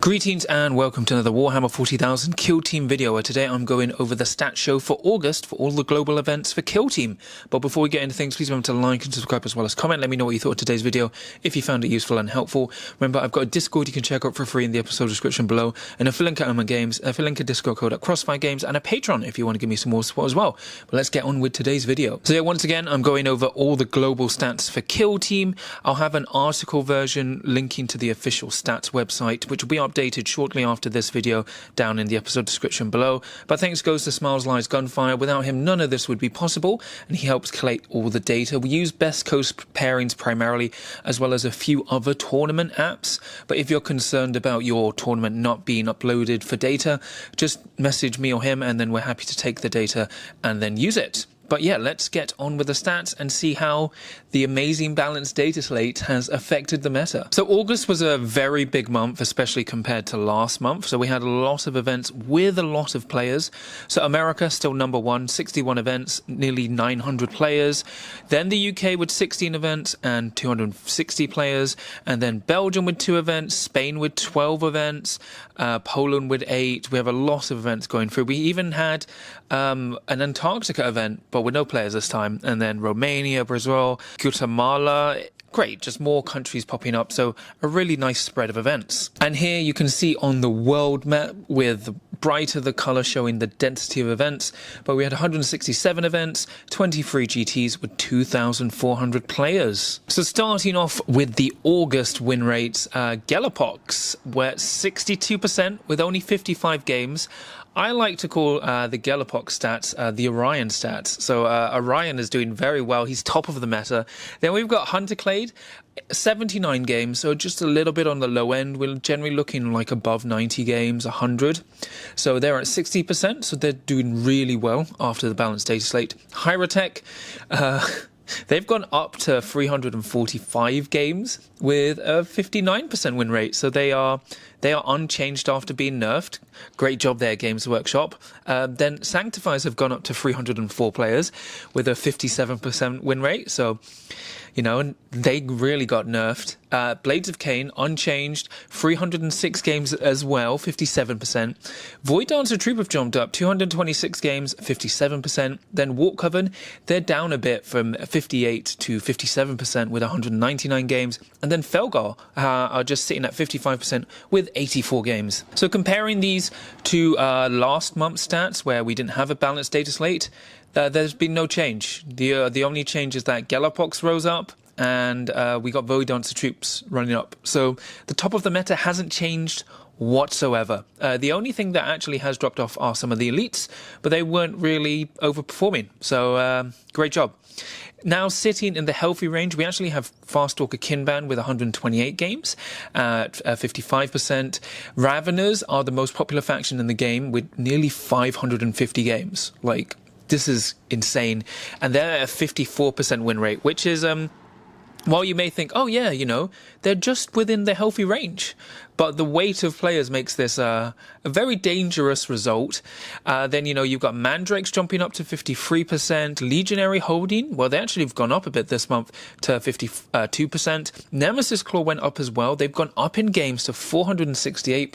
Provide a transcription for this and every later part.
Greetings and welcome to another Warhammer 40,000 Kill Team video, where today I'm going over the stat show for August for all the global events for Kill Team. But before we get into things, please remember to like and subscribe as well as comment. Let me know what you thought of today's video, if you found it useful and helpful. Remember, I've got a Discord you can check out for free in the episode description below, and a link at Omen Games, a link at Discord code at Crossfire Games, and a Patreon if you want to give me some more support as well. But let's get on with today's video. So yeah, once again, I'm going over all the global stats for Kill Team. I'll have an article version linking to the official stats website, which will be updated shortly after this video down in the episode description below. But thanks goes to Smiles Lies Gunfire. Without him, none of this would be possible, and he helps collate all the data. We use Best Coast pairings primarily, as well as a few other tournament apps. But if you're concerned about your tournament not being uploaded for data, just message me or him, and then we're happy to take the data and then use it. But yeah, let's get on with the stats and see how the amazing Balance Dataslate has affected the meta. So August was a very big month, especially compared to last month. So we had a lot of events with a lot of players. So America still number one, 61 events, nearly 900 players. Then the UK with 16 events and 260 players. And then Belgium with 2 events, Spain with 12 events, Poland with 8. We have a lot of events going through. We even had an Antarctica event, but with no players this time. And then Romania, Brazil, Guatemala. Great, just more countries popping up, so a really nice spread of events. And here you can see on the world map, with brighter the colour showing the density of events, but we had 167 events, 23 GTs with 2,400 players. So starting off with the August win rates, Galapox, we're at 62% with only 55 games. I like to call the Galapox stats the Orion stats. So Orion is doing very well. He's top of the meta. Then we've got Hunterclade, 79 games, so just a little bit on the low end. We're generally looking like above 90 games, 100. So they're at 60%, so they're doing really well after the Balance Dataslate. Hyrotech, they've gone up to 345 games with a 59% win rate. So they are unchanged after being nerfed. Great job there, Games Workshop. Then Sanctifiers have gone up to 304 players with a 57% win rate. So, you know, they really got nerfed. Blades of Cain, unchanged, 306 games as well, 57%. Void Dancer Troop have jumped up, 226 games, 57%. Then Walk Coven, they're down a bit from 58 to 57% with 199 games. And then Felgar are just sitting at 55% with 84 games. So comparing these to last month's stats, where we didn't have a balanced data slate, there's been no change. The only change is that Galapox rose up, and we got Void Dancer Troops running up. So the top of the meta hasn't changed whatsoever. The only thing that actually has dropped off are some of the elites, but they weren't really overperforming. So great job. Now sitting in the healthy range, we actually have Farstalker Kinban with 128 games at 55%. Raveners are the most popular faction in the game with nearly 550 games. Like, this is insane. And they're at a 54% win rate, which is, while you may think, oh yeah, you know, they're just within the healthy range. But the weight of players makes this a very dangerous result. Then, you know, you've got Mandrakes jumping up to 53%. Legionary Holding, well, they actually have gone up a bit this month to 52%. Nemesis Claw went up as well. They've gone up in games to 468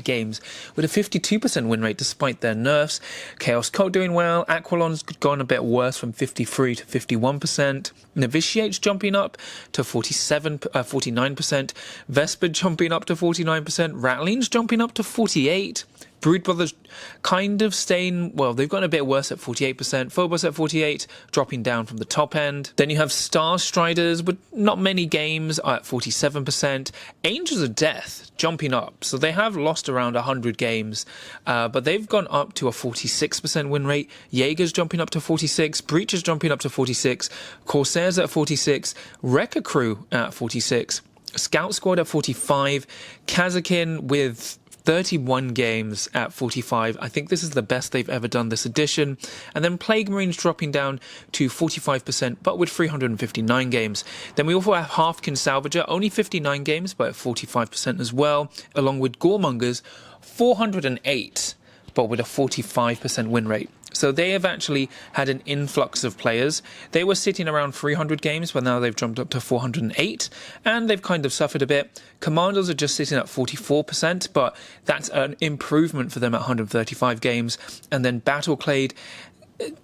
games with a 52% win rate despite their nerfs. Chaos Cult doing well. Aquilon's gone a bit worse from 53 to 51%. Novitiate's jumping up to 49%. Vesper jumping up to 49%. Rattling's jumping up to 48%. Brood Brothers kind of staying, well, they've gone a bit worse at 48%. Phobos at 48%, dropping down from the top end. Then you have Star Striders with not many games at 47%. Angels of Death jumping up. So they have lost around 100 games, but they've gone up to a 46% win rate. Jaeger's jumping up to 46%. Breachers jumping up to 46%. Corsairs at 46%. Wrecker Crew at 46%. Scout Squad at 45%. Kazakin with 31 games at 45. I think this is the best they've ever done this edition. And then Plague Marines dropping down to 45%, but with 359 games. Then we also have Halfkin Salvager, only 59 games, but at 45% as well, along with Goremongers, 408, but with a 45% win rate. So they have actually had an influx of players. They were sitting around 300 games, but now they've jumped up to 408, and they've kind of suffered a bit. Commandos are just sitting at 44%, but that's an improvement for them at 135 games. And then Battleclade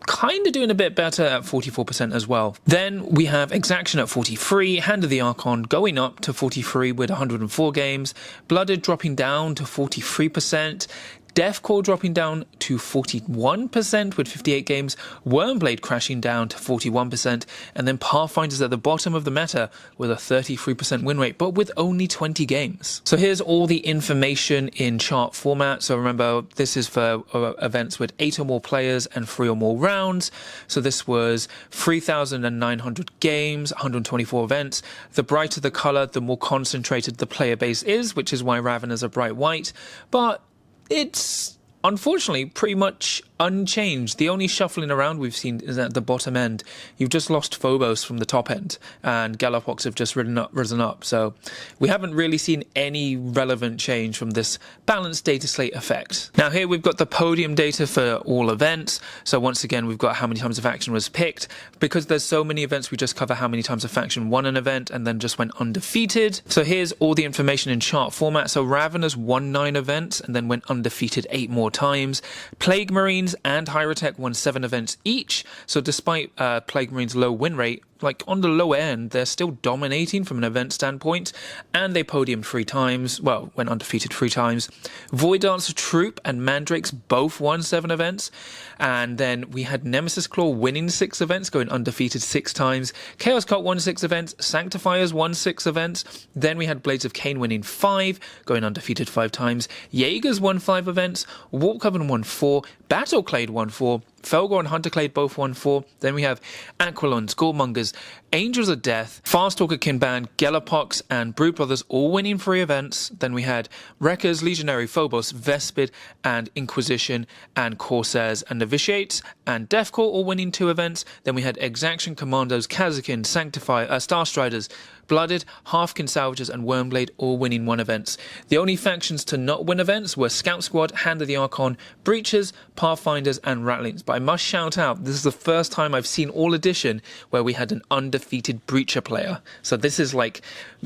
kind of doing a bit better at 44% as well. Then we have Exaction at 43, Hand of the Archon going up to 43 with 104 games, Blooded dropping down to 43%, Deathcore dropping down to 41% with 58 games, Wormblade crashing down to 41%, and then Pathfinder's at the bottom of the meta with a 33% win rate, but with only 20 games. So here's all the information in chart format. So remember, this is for events with 8 or more players and 3 or more rounds. So this was 3,900 games, 124 events. The brighter the color, the more concentrated the player base is, which is why Raveners are bright white. But it's unfortunately pretty much unchanged. The only shuffling around we've seen is at the bottom end. You've just lost Phobos from the top end, and Galapox have just risen up. So we haven't really seen any relevant change from this balanced data slate effect. Now here we've got the podium data for all events. So once again, we've got how many times a faction was picked. Because there's so many events, we just cover how many times a faction won an event and then just went undefeated. So here's all the information in chart format. So Raveners won 9 events and then went undefeated 8 more times. Plague Marines and Hierotek won 7 events each. So despite Plague Marines' low win rate, like on the low end, they're still dominating from an event standpoint, and they podiumed 3 times, well, went undefeated 3 times. Void Dancer Troop and Mandrakes both won 7 events, and then we had Nemesis Claw winning 6 events, going undefeated 6 times. Chaos Cult won 6 events, Sanctifiers won 6 events, then we had Blades of Cain winning 5, going undefeated 5 times. Jaegers won 5 events, Warp Coven won 4, Battleclade won 4, Felgor and Hunterclade both won 4. Then we have Aquilons, Goremongers, Angels of Death, Farstalker Kinban, Galapox, and Brood Brothers all winning 3 events. Then we had Wreckers, Legionary, Phobos, Vespid, and Inquisition, and Corsairs and Novitiates, and Deathcore all winning 2 events. Then we had Exaction, Commandos, Kazakin, Starstriders, Blooded, Halfkin Salvagers, and Wormblade all winning 1 events. The only factions to not win events were Scout Squad, Hand of the Archon, Breachers, Pathfinders, and Ratlings. But I must shout out, this is the first time I've seen All Edition where we had an undefeated Breacher player. So this is like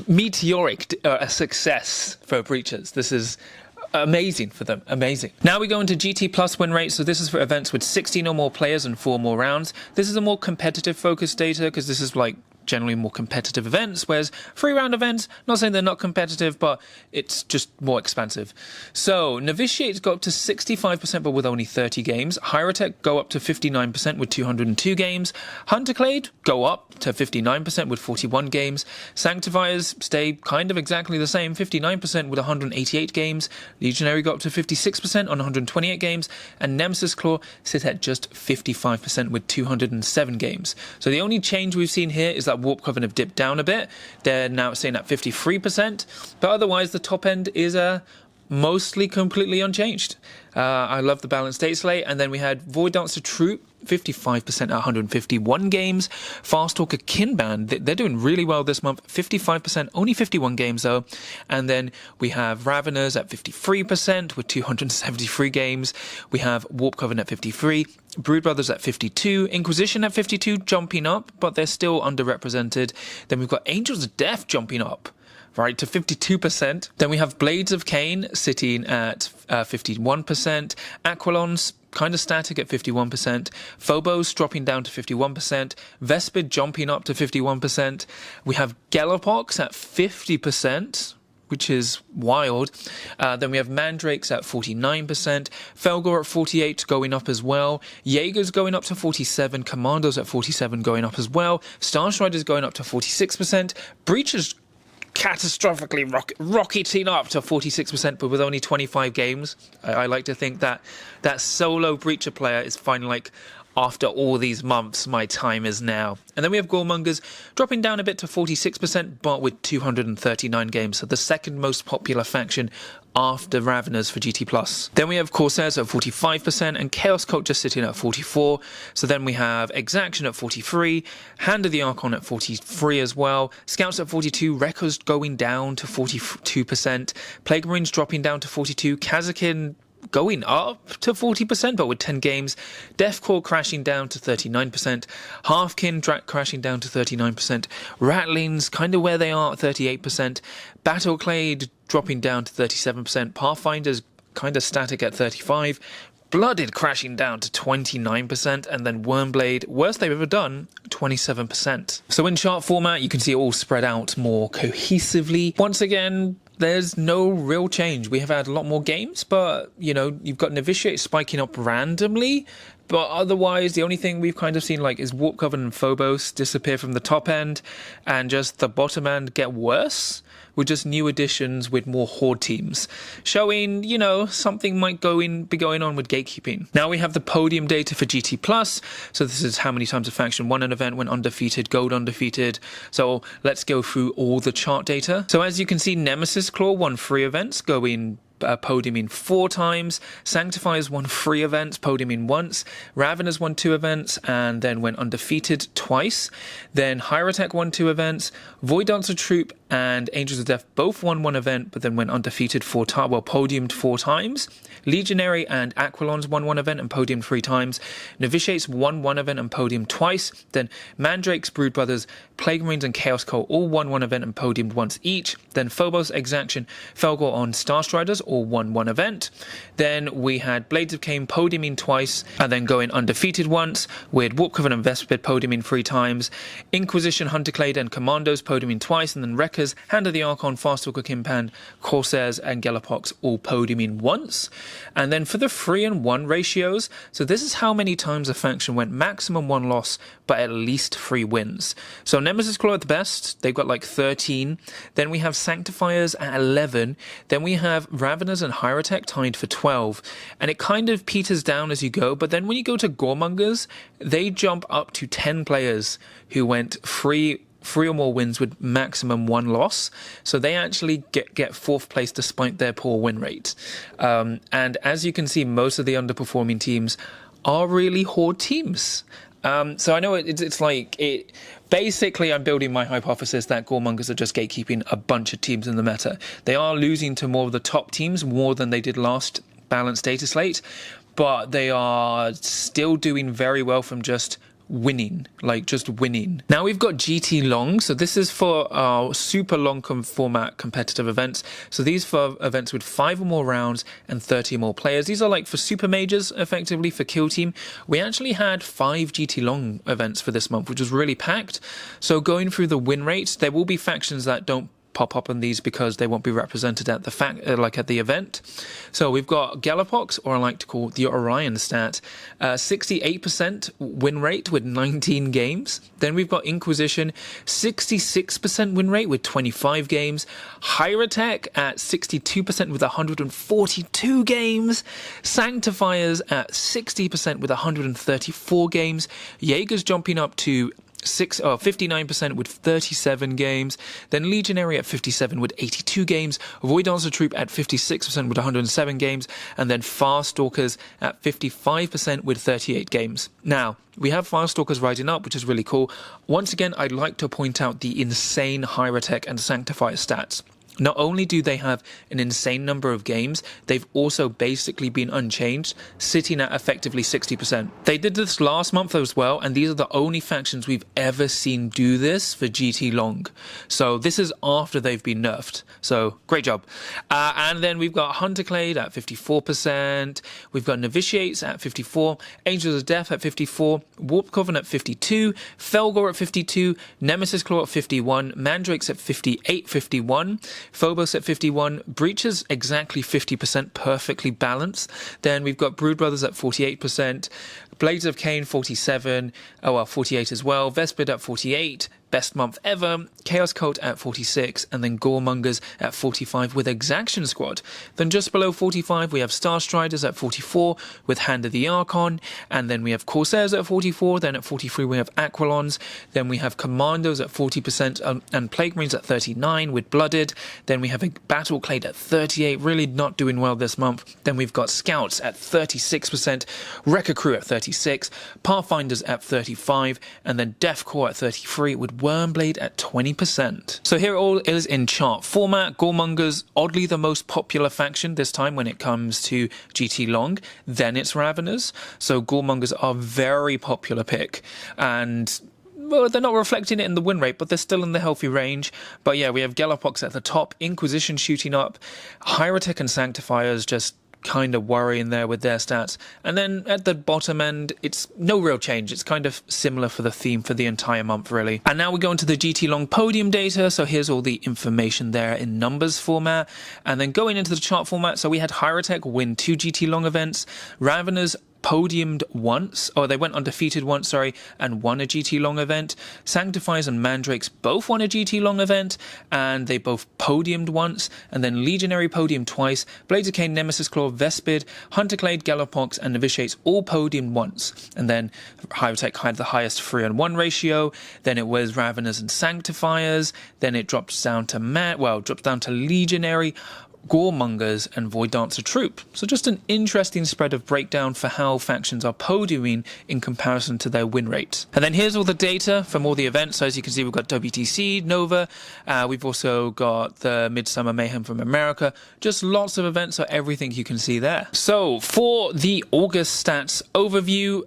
meteoric a success for Breachers. This is amazing for them, amazing. Now we go into GT Plus win rate. So this is for events with 16 or more players and 4 more rounds. This is a more competitive focused data because this is like generally more competitive events, whereas 3-round events, not saying they're not competitive, but it's just more expansive. So Novitiates go up to 65% but with only 30 games. Hierotek go up to 59% with 202 games. Hunterclade go up to 59% with 41 games. Sanctifiers stay kind of exactly the same, 59% with 188 games. Legionary go up to 56% on 128 games. And Nemesis Claw sit at just 55% with 207 games. So the only change we've seen here is that Warp Coven have dipped down a bit. They're now staying at 53%, but otherwise the top end is mostly completely unchanged. I love the balanced dataslate. And then we had Void Dancer Troop, 55% at 151 games. Farstalker Kinban, they're doing really well this month, 55%, only 51 games though. And then we have Raveners at 53% with 273 games. We have Warp Coven at 53, Brood Brothers at 52, Inquisition at 52, jumping up, but they're still underrepresented. Then we've got Angels of Death jumping up, right, to 52%. Then we have Blades of Cain sitting at 51%. Aquilons kind of static at 51%. Phobos dropping down to 51%. Vespid jumping up to 51%. We have Galapox at 50%. Which is wild. Then we have Mandrakes at 49%, Felgor at 48 going up as well, Jaegers going up to 47, Commandos at 47 going up as well, Starstriders going up to 46%, Breachers catastrophically rocketing up to 46%, but with only 25 games. I like to think that that solo Breacher player is finally like, after all these months, my time is now. And then we have Goremongers dropping down a bit to 46%, but with 239 games. So the second most popular faction after Raveners for GT+. Then we have Corsairs at 45% and Chaos Cult just sitting at 44. So then we have Exaction at 43, Hand of the Archon at 43 as well, Scouts at 42, Wreckers going down to 42%, Plague Marines dropping down to 42, Kazakin going up to 40%, but with 10 games. Deathcore crashing down to 39%. Halfkin crashing down to 39%. Ratlings kind of where they are at 38%. Battleclade dropping down to 37%. Pathfinder's kind of static at 35%. Blooded crashing down to 29%, and then Wormblade, worst they've ever done, 27%. So in chart format, you can see it all spread out more cohesively. Once again, there's no real change. We have had a lot more games, but, you know, you've got Novitiate spiking up randomly, but otherwise, the only thing we've kind of seen, like, is Warp Coven and Phobos disappear from the top end, and just the bottom end get worse, with just new additions with more Horde teams, showing, you know, something might be going on with gatekeeping. Now we have the podium data for GT+, so this is how many times a faction won an event, went undefeated, gold undefeated. So let's go through all the chart data. So as you can see, Nemesis Claw won 3 events, going podiuming 4 times. Sanctifiers won 3 events, podiuming once. Raveners won 2 events and then went undefeated twice. Then Hierotek won 2 events. Void Dancer Troop and Angels of Death both won 1 event, but then went undefeated 4 times, well, podiumed 4 times. Legionary and Aquilons won 1 event and podiumed 3 times. Novitiates won 1 event and podiumed twice. Then Mandrakes, Brood Brothers, Plague Marines and Chaos Cult all won 1 event and podiumed once each. Then Phobos, Exaction, Felgor on Starstriders all won 1 event. Then we had Blades of Cain podiuming twice and then going undefeated once, with Warp Coven and Vespid podiuming 3 times. Inquisition, Hunterclade and Commandos podiuming twice, and then Wreckers, Hand of the Archon, Farstalker, Kimpan, Corsairs and Galapox all podiuming once. And then for the 3 and 1 ratios, so this is how many times a faction went maximum 1 loss but at least 3 wins. So Nemesis Claw at the best, they've got like 13. Then we have Sanctifiers at 11. Then we have Raveners and Hierotek tied for 12. And it kind of peters down as you go, but then when you go to Goremongers, they jump up to 10 players who went 3 or more wins with maximum 1 loss. So they actually get 4th place despite their poor win rate. And as you can see, most of the underperforming teams are really Horde teams. So I know it's like it. Basically, I'm building my hypothesis that Goremongers are just gatekeeping a bunch of teams in the meta. They are losing to more of the top teams, more than they did last Balance Dataslate, but they are still doing very well from just winning, like just winning. Now we've got GT Long, so this is for our super long format competitive events. So these for events with 5 or more rounds and 30 or more players. These are like for super majors, effectively for Kill Team. We actually had 5 GT Long events for this month, which was really packed. So going through the win rates, there will be factions that don't pop up on these because they won't be represented at the at the event. So we've got Galapox, or I like to call the Orion stat, 68% win rate with 19 games. Then we've got Inquisition, 66% win rate with 25 games. Hierotek at 62% with 142 games. Sanctifiers at 60% with 134 games. Jaegers jumping up to 59% with 37 games. Then Legionary at 57 with 82 games. Void Dancer Troop at 56% with 107 games. And then Farstalkers at 55% with 38 games. Now, we have Farstalkers rising up, which is really cool. Once again, I'd like to point out the insane Hierotek and Sanctifier stats. Not only do they have an insane number of games, they've also basically been unchanged, sitting at effectively 60%. They did this last month as well, and these are the only factions we've ever seen do this for GT Long. So this is after they've been nerfed. So great job. And then we've got Hunterclade at 54%. We've got Novitiates at 54%. Angels of Death at 54%. Warp Coven at 52%. Felgor at 52%. Nemesis Claw at 51%. Mandrakes at 51%. Phobos at 51%, Breaches exactly 50%, perfectly balanced. Then we've got Brood Brothers at 48%, Blades of Cain 47%, 48 as well, Vespid at 48%, best month ever, Chaos Cult at 46%, and then Goremongers at 45% with Exaction Squad. Then just below 45 we have Starstriders at 44% with Hand of the Archon, and then we have Corsairs at 44%, then at 43 we have Aquilons, then we have Commandos at 40% and Plague Marines at 39% with Blooded, then we have a Battleclade at 38%, really not doing well this month. Then we've got Scouts at 36%, Wrecker Crew at 36%, Pathfinders at 35%, and then Deathcore at 33% with Wormblade at 20%. So here it all is in chart format. Goremongers, oddly the most popular faction this time when it comes to GT Long. Then it's Raveners. So Goremongers are very popular pick, and well, they're not reflecting it in the win rate, but they're still in the healthy range. But yeah, we have Galapox at the top, Inquisition shooting up, Hierotek and Sanctifiers just kind of worrying there with their stats. And then at the bottom end, it's no real change. It's kind of similar for the theme for the entire month, really. And now we go into the GT Long podium data. So here's all the information there in numbers format. And then going into the chart format, so we had Hierotek win 2 GT Long events, Raveners podiumed once, or they went undefeated once, sorry, and won a GT Long event. Sanctifiers and Mandrakes both won a GT Long event, and they both podiumed once, and then Legionary podiumed twice. Blades of Cain, Nemesis Claw, Vespid, Hunterclade, Galapox, and Novitiates all podiumed once. And then Hierotek had the highest 3-on-1 ratio, then it was Raveners and Sanctifiers, then it drops down to Legionary, Goremongers, and Void Dancer Troop. So just an interesting spread of breakdown for how factions are podiuming in comparison to their win rate. And then here's all the data from all the events. So as you can see, we've got WTC, Nova, we've also got the Midsummer Mayhem from America, just lots of events, so everything you can see there. So for the August stats overview,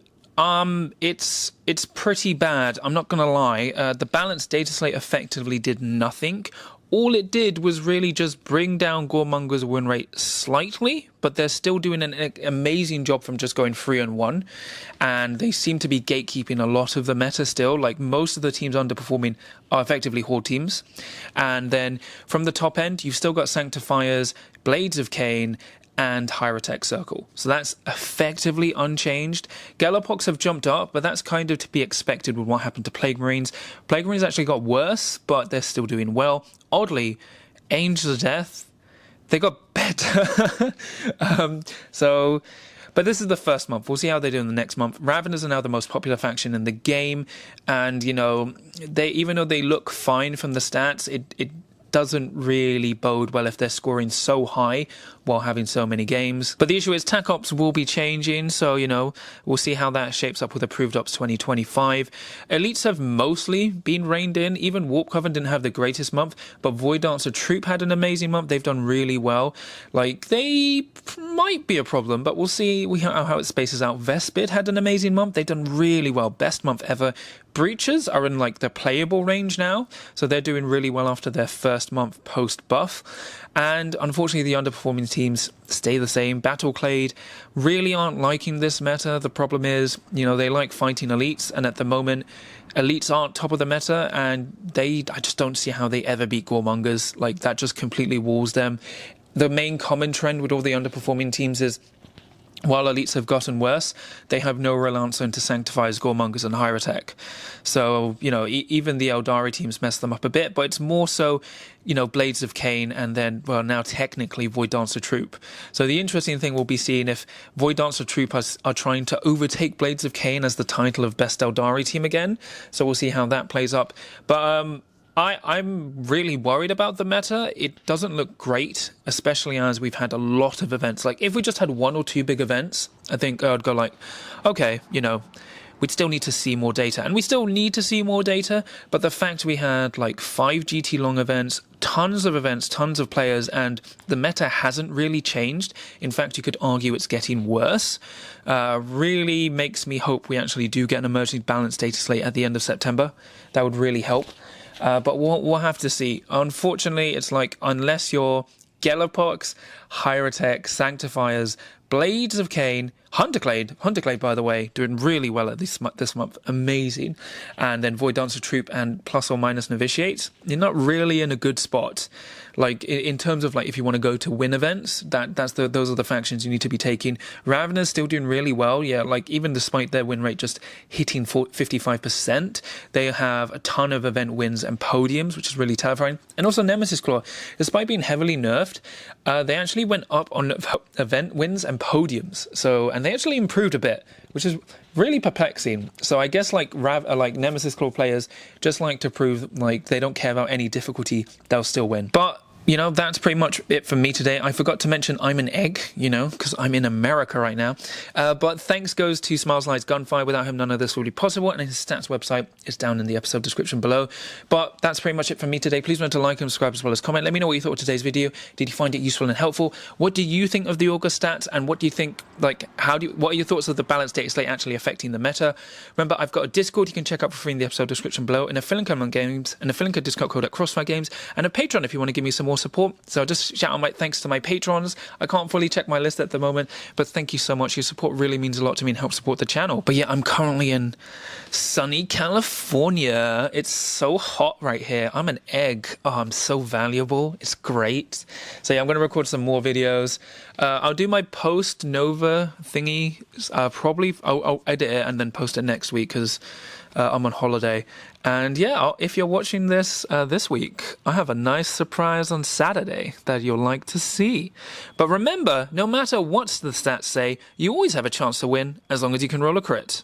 it's pretty bad, I'm not gonna lie. The Balance Dataslate effectively did nothing. All it did was really just bring down Goremonger's win rate slightly, but they're still doing an amazing job from just going 3-on-1, and they seem to be gatekeeping a lot of the meta still. Like, most of the teams underperforming are effectively Horde teams. And then from the top end, you've still got Sanctifiers, Blades of Cain, and Hierotek Circle. So that's effectively unchanged. Galapox have jumped up, but that's kind of to be expected with what happened to Plague Marines. Plague Marines actually got worse, but they're still doing well. Oddly, Angels of Death, they got better. But this is the first month. We'll see how they do in the next month. Raveners are now the most popular faction in the game, and you know, even though they look fine from the stats, it doesn't really bode well if they're scoring so high while having so many games. But the issue is TAC Ops will be changing, so you know, we'll see how that shapes up with Approved Ops 2025. Elites have mostly been reined in. Even Warp Coven didn't have the greatest month, but Void Dancer Troop had an amazing month. They've done really well. Like, they might be a problem, but we'll see how it spaces out. Vespid had an amazing month. They've done really well. Best month ever. Breachers are in like the playable range now, so they're doing really well after their first month post buff. And unfortunately, the underperforming teams stay the same. Battleclade really aren't liking this meta. The problem is, you know, they like fighting elites, and at the moment, elites aren't top of the meta, and I just don't see how they ever beat Goremongers. Like, that just completely walls them. The main common trend with all the underperforming teams is, while elites have gotten worse, they have no real answer into Sanctifiers, Goremongers, and Hierotek. So, you know, even the Eldari teams mess them up a bit, but it's more so, you know, Blades of Cain, and then, well, now technically Void Dancer Troop. So the interesting thing will be seeing if Void Dancer Troop are trying to overtake Blades of Cain as the title of best Eldari team again. So we'll see how that plays up. But I'm really worried about the meta. It doesn't look great, especially as we've had a lot of events. Like, if we just had 1 or 2 big events, I think I'd go like, okay, you know, we'd still need to see more data. And we still need to see more data, but the fact we had like 5 GT Long events, tons of players, and the meta hasn't really changed. In fact, you could argue it's getting worse. Really makes me hope we actually do get an emerging balance data slate at the end of September. That would really help. But we'll have to see. Unfortunately, it's like, unless you're Galapox, Hierotek, Sanctifiers, Blades of Cain, Hunterclade, by the way, doing really well at this month, amazing, and then Void Dancer Troop and plus or minus Novitiates, you're not really in a good spot. Like, in terms of, like, if you want to go to win events, those are the factions you need to be taking. Raveners still doing really well, yeah, like, even despite their win rate just hitting 55%, they have a ton of event wins and podiums, which is really terrifying. And also Nemesis Claw, despite being heavily nerfed, they actually went up on event wins and podiums, and they actually improved a bit, which is really perplexing. So I guess like Nemesis Claw players just like to prove like they don't care about any difficulty, they'll still win. But you know, that's pretty much it for me today. I forgot to mention I'm an egg, you know, because I'm in America right now. But thanks goes to Smiles Lights Gunfire. Without him, none of this would be possible. And his stats website is down in the episode description below. But that's pretty much it for me today. Please remember to like and subscribe as well as comment. Let me know what you thought of today's video. Did you find it useful and helpful? What do you think of the August stats? And what do you think, like, what are your thoughts of the balance data slate actually affecting the meta? Remember, I've got a Discord you can check out for free in the episode description below, and a affiliate code on games, and a affiliate discount code at Crossfire Games, and a Patreon if you want to give me some more support. So I'll just shout out my thanks to my patrons. I can't fully check my list at the moment, but thank you so much. Your support really means a lot to me and helps support the channel. But yeah, I'm currently in sunny California. It's so hot right here. I'm an egg. Oh, I'm so valuable. It's great. So yeah, I'm going to record some more videos. I'll do my post Nova thingy. Probably I'll edit it and then post it next week because I'm on holiday. And yeah, if you're watching this this week, I have a nice surprise on Saturday that you'll like to see. But remember, no matter what the stats say, you always have a chance to win as long as you can roll a crit.